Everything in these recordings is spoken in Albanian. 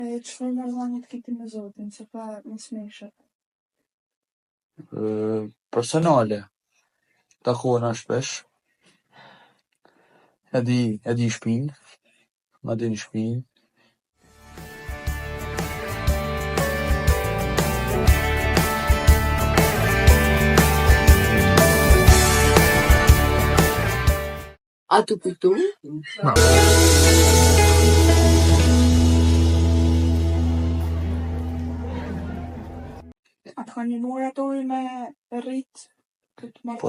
Çfarë marrëdhënie kiti me Zotin, se pa mos meshë? Personale, takohena shpesh, e di shpinë, ma di në shpinë. A të kujtu? A ka një moratori me rrit këtë marrë?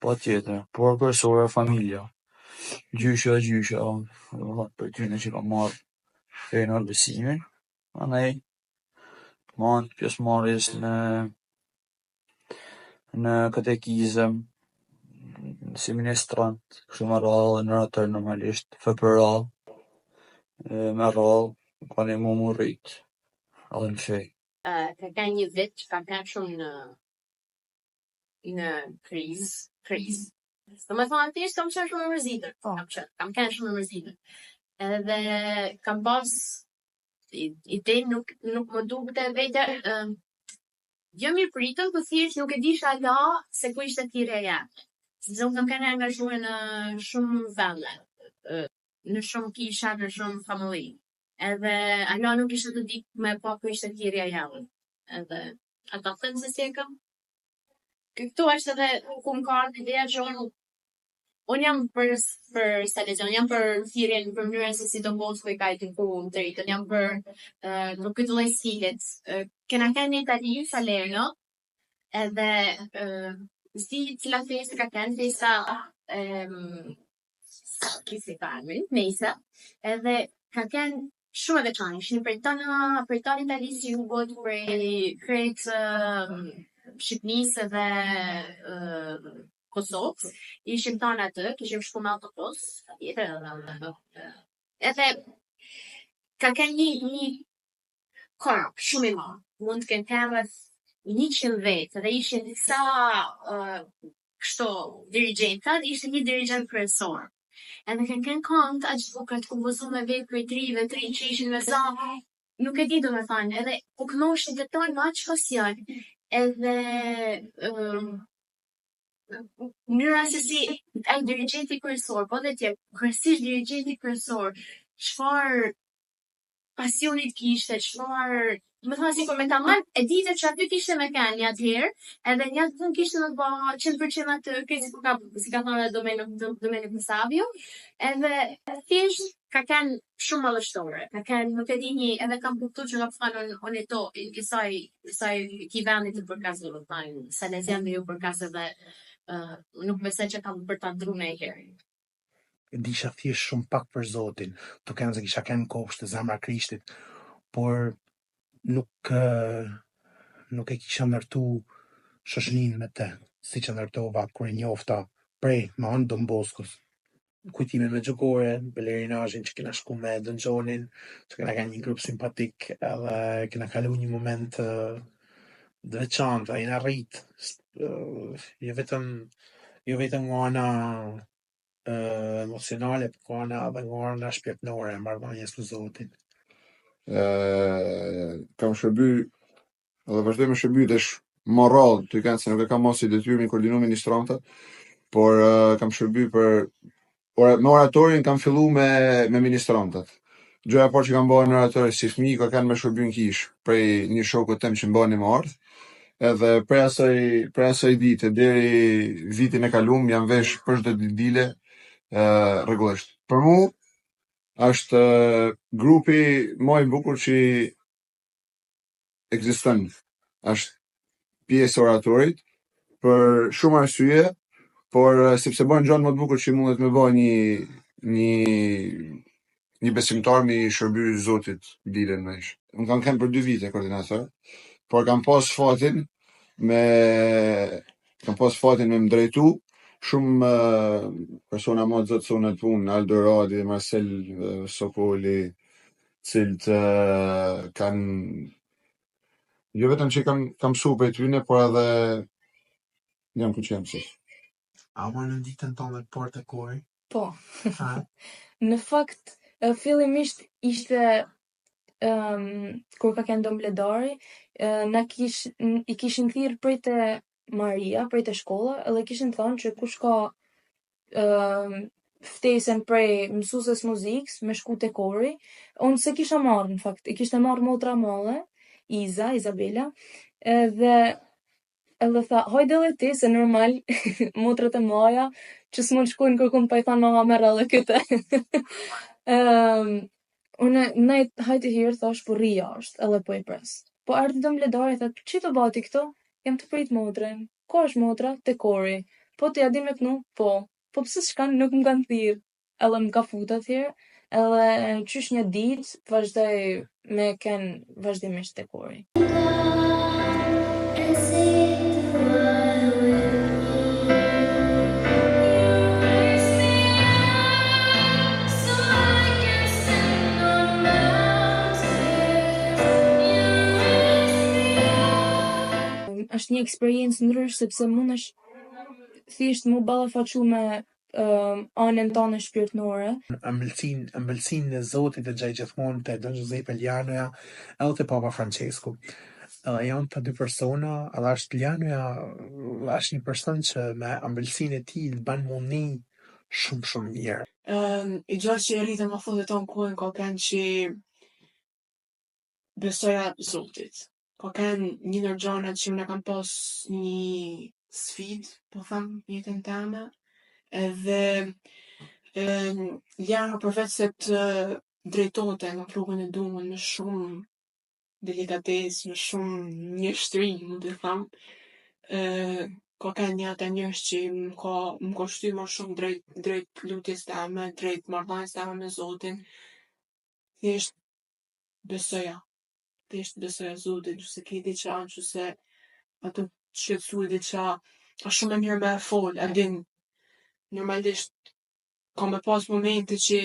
Po tjetër, por kryesore familja. Gjysha, për tyne që ka marrë fenë besimin, andaj marrë pjesëmarrjes në katekizëm, si ministrant, kështu me radhë, në atë normalisht, FPR, me radhë, ka ne mu rrit, edhe në fej. Ka një vit që kam qenë shumë në krizë. Do me thonë, thjesht kam qenë shumë e mërzitër. Kam qenë shumë e mërzitër. Edhe kam pas ide nuk më dukte vetë jo mirë pritën, po thjesht nuk e disha la se ku ishte thirrja jashtë. Sepse unë kam qenë angazhuar në shumë vende, në shumë kisha, në shumë familji. Edhe ala nuk ishte të di me pa ku ishte thirrja jashtë. Edhe ata thënë se si e kam. Këtu është edhe ku më ka ardhur ideja që unë jam për Salesian, jam për thirrjen, për mënyrën se si do mos ku i ka të ku të rritën, jam për në këtë lloj stilit. Kena qenë në Itali, Salerno, edhe si cila festë ka qenë festa kisi farmi, mesa, edhe ka qenë shumë e veçantë, ishin për tonë Italisë që u bot për krejt Shqipnisë dhe Kosovës, ishim tonë atë, kishim shku me autobus, edhe ka qenë një korp shumë i madh, mund të kenë rreth 100 vetë, dhe ishin disa kështu dirigjentat, ishte një dirigjent kryesor. Edhe kanë qenë kënd aq bukur të kompozuar me vetë për 3 që ishin me za, nuk e di do me thënë, edhe u kënoshin të tonë me aq social, edhe mënyra se si ai dirigjenti kryesor, po dhe tjerë, kryesisht dirigjenti kryesor, çfarë pasionit kishte, çfarë, më thënë si kur me ta marrë, e dite që aty kishte me kanë një atëherë, edhe një atë pun kishte me ba 100% atë krizë ku ka, si ka thënë Domenico Savio, edhe thjesht ka kanë shumë mallështore, ka kanë, nuk e di një, edhe kam kuptuar që nga fanë unë to, kësaj ki vendit të përkasë, do të thënë, Salesian dhe ju përkasë edhe nuk besoj që kam për ta ndruar një herë. Disha thjesht shumë pak për Zotin, të kanë se kisha kanë kopsht të zemra Krishtit, por nuk e kisha ndërtu shoshnin me te, si që ndërtova kur e njofta prej me anë Don Boskos. Kujtimin me Gjokore, belerinazhin që kena shku me Dëngjonin, që kena kanë një grup simpatik, edhe kena kalu një moment të veçantë, ai na rrit, jo vetëm nga ana emocionale, por edhe nga ana shpirtërore e marrëdhënies me Zotin. Kam shërby edhe vazhdoj me shërbytesh moral, të kanë se nuk e kam mos si detyrë me koordinu ministrantat, por kam shërby me oratorin kam fillu me ministrantat. Gjëja parë që kam bërë në oratori si fëmijë ka kanë me shërby në kish prej një shokut tem që mbani më ardh. Edhe prej asaj dite deri vitin e kalum jam vesh për çdo dile rregullisht. Për mu është grupi më i bukur që ekziston. Është pjesë oratorit për shumë arsye, por sepse bën gjën më të bukur që mundet me bëj një besimtar me shërby Zotit dilen me ish. Unë kam qenë për 2 vite koordinator, por kam pas fatin me më drejtu shumë persona më të zotë sonë të punë, Aldo Radi, Marcel Sokoli, cilët kanë jo vetëm që kam mësu për tyne, por edhe jam ku që jam si. A në ditën tonë të portë e kori? Po. Në fakt, fillimisht ishte kur ka qenë Dombledari, i kishin thirrë prej te Maria, prej te shkolla, edhe kishin thënë që kush ka ftesën prej mësueses muzikës me shku te kori. Unë se kisha marrë, në fakt, i kishte marrë motra madhe, Izabela, edhe tha, hajde edhe ti, se normal, motrat e maja, që s'mund shkojnë kërkun pa i thanë mama merr edhe këtë. Unë hajde hirë, thash, po rri jashtë, edhe po i pres. Po ardhi Dombledari, tha, që të bati këto? Jam të prit motrën. Ko është motra? Te kori. Po ti a di me kënu? Po pse s'kan, nuk më kanë thirrë. Edhe më ka futur atëherë, edhe qysh një ditë vazhdoj me kënë vazhdimisht te kori. Është një eksperiencë ndrysh sepse mundesh thjesht mu ballafaqu me anën tënde shpirtërore. Ëmbëlsinë e Zotit e gjaj gjithmonë te Don Giuseppe Lianoja edhe te Papa Francesku. Janë të dy persona, edhe është Lianoja është një person që me ëmbëlsinë e tij bën mundi shumë mirë. I gjatë që e rritëm a thotë tonë kohën ka kanë që besoja Zotit. Ka kanë një ndër gjanat që më kanë pas një sfidë, po them, jetën teme, edhe Liana për vetë se të drejtote në rrugën e duhur me shumë delikatesë, me shumë njështri, mund të them. Ka kanë një ata njerëz që më ka shtyr më shumë drejt lutjes teme, drejt marrëdhënies teme me Zotin. Thjesht besoja Zotin, që se ke diçka, që se ato shqetësuj diçka, është shumë e mirë me e fol, a din, normalisht ka me pas momente që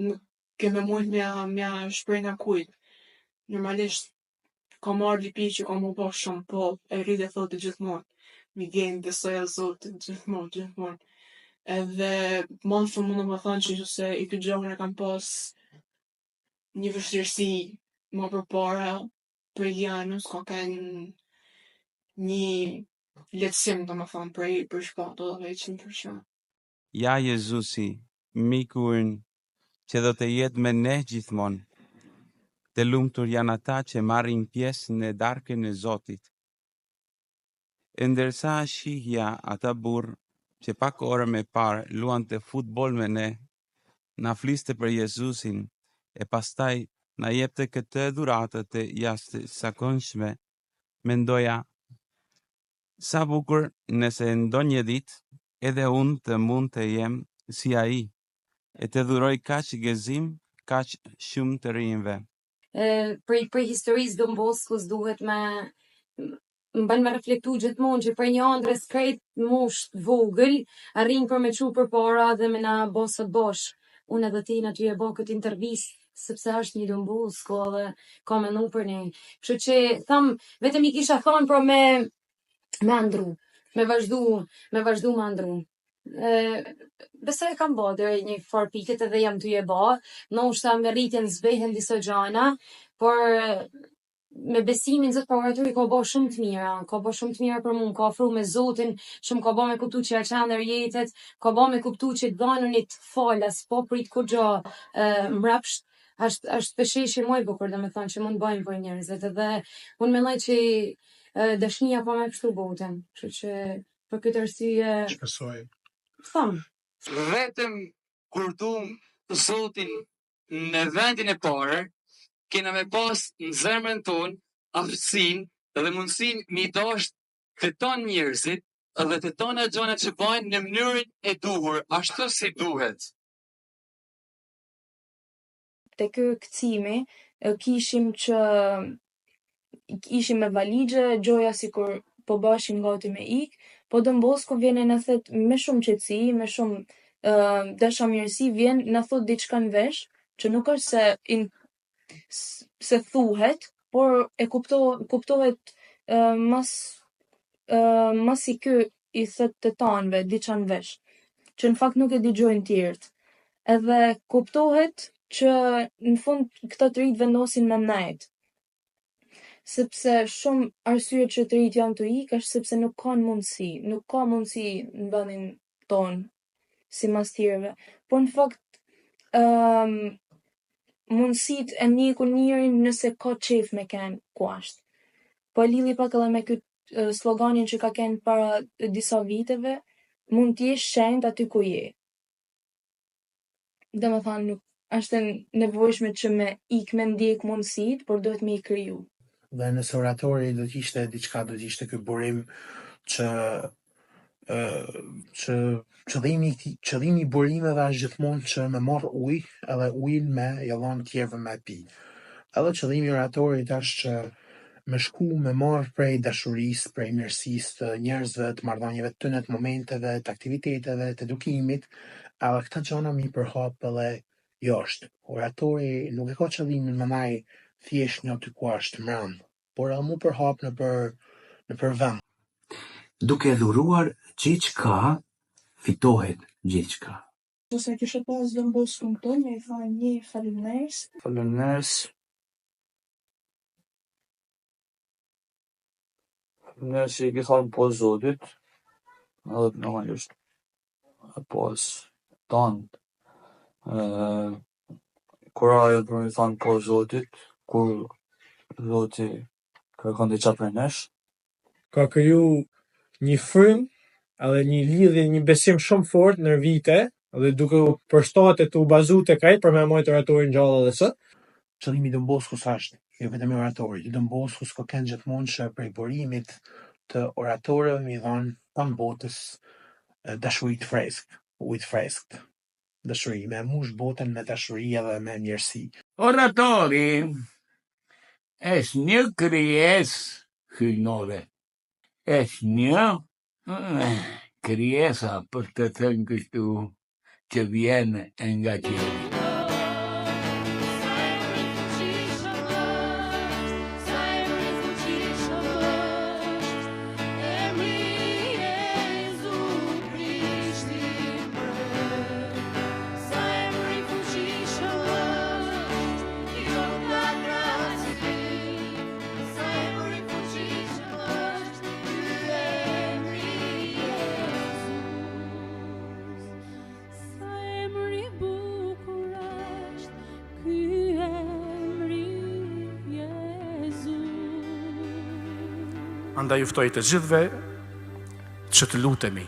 nuk ke me mujt mja shprej nga kujt. Normalisht ka marrë lipi që ka mu ba shumë, po e rrit e thotë gjithmonë. Mi gjenë besoja Zotin, gjithmonë. Edhe më në fund mundu me thonë që se i këtë gjohën e kam pas një vështirësi më përpara për Lianës, ka kanë një letësim, domethënë, për shpato dhe 100%. Ja Jezusi, miku ynë, që do të jetë me ne gjithmonë. Të lumtur janë ata që marrin pjesë në darkën e Zotit. Ndërsa shihja ata burr që pak orë më parë luante futboll me ne, na fliste për Jezusin e pastaj na jepte këtë dhuratë të jashtëzakonshme, mendoja, sa bukur nëse ndonjë ditë edhe unë të mund të jem si ai, e të dhuroj kaq gëzim, kaq shumë të rinjve. Për historisë Don Boscos duhet më bën me reflektu gjithmonë që për një ëndrës krejt mosh vogël arrin për me çu përpara dhe me na bosët bosh. Unë edhe ti aty e bë këtë intervistë sepse është një Don Bosco dhe ka menu për ne. Kështu që tham vetëm i kisha thonë për me andru, me vazhdu me andru. Besoj kam bë deri një farë piket edhe jam ty e bë, ndoshta me rritjen zbehen disa gjana, por me besimin Zot Pauratori ka bë shumë të mira, për mua, ka ofruar me Zotin, shumë ka bë me kuptu që aqandër jetet, ka bë me kuptu që dhanunit falas, po prit kur gjo mrapsht, është pesheshi më i bukur, domethënë që mund bëjmë për njerëzit, edhe unë mendoj që dashnia po më kështu botën, kështu që për këtë arsye Shpresoj. Tham. Vetëm kur dum Zotin në vendin e parë, kena me pas në zemrën tonë aftësinë dhe mundësinë mi dashur të tonë njerëzit dhe të tona gjonat që bajnë në mënyrën e duhur, ashtu si duhet. Te ky kthimi ishim me valixhe, gjoja sikur po bashim gati me ik, po Don Bosco vjen e na thet me shumë qetësi, me shumë dashamirësi, vjen na thot diçka në vesh, që nuk është se thuhet, por e kuptohet mas i ky i thët të tanëve diçka në vesh, që në fakt nuk e dëgjojnë tjerët. Edhe kuptohet që në fund këto të rinjt vendosin me nejt. Sepse shumë arsye që të rinjt janë të ikë është sepse nuk ka mundësi në vendin tonë si mas tjerëve. Po në fakt mundësit e njëku njërin nëse ka qef me kenë kuasht. Po lidhi pak edhe me këtë sloganin që ka kenë para disa viteve, mund t'jesh shenjt aty ku je. Dhe me thanë nuk është nevojshme që me ik me ndjek mundësit, por duhet me I kriju. Dhe nëse oratori do t'ishte diçka, do t'ishte ky burim që qëllimi I burimeve është gjithmonë që me marr ujë edhe ujin me jallon tjerëve me pi. Edhe qëllimi I oratorit është që me shku me marr prej dashurisë, prej mirësisë të njerëzve, të marrëdhënieve të tyre, të momenteve, të aktiviteteve, të edukimit, edhe këta gjëra mi përhap edhe jashtë. Oratori nuk e ka qëllimin me nai thjesht një aty ku është mbrëm, por edhe mu përhap nëpër vend. Duke dhuruar gjithçka, fitohet gjithçka. Nëse kishe pas Don Boskun këtu, me I tha një faleminderes. Faleminderes. Faleminderes që I ki thanë po Zotit, edhe normalisht pas tant. Kur ajo për mi thanë po Zotit, kur Zoti kërkon diçka prej nesh, ka kriju një frym edhe një lidhje, një besim shumë fort në vite, dhe duke u përshtatet u bazu tek ai për me majtë oratorin gjallë edhe sot. Qëllimi I Don Boskus është, jo vetëm I oratorit. I Don Boskus ka kënë gjithmonë që prej burimit të oratorëve mi dhanë tan botës dashuri të freskët, ujë të freskët. Dashuri, me mush botën me dashuri edhe me mirësi. Oratori është një krijesë hyjnore. Është një krijesa, për të thënë kështu, që vjen nga qielli. Andaj juftoj të gjithve që të lutemi.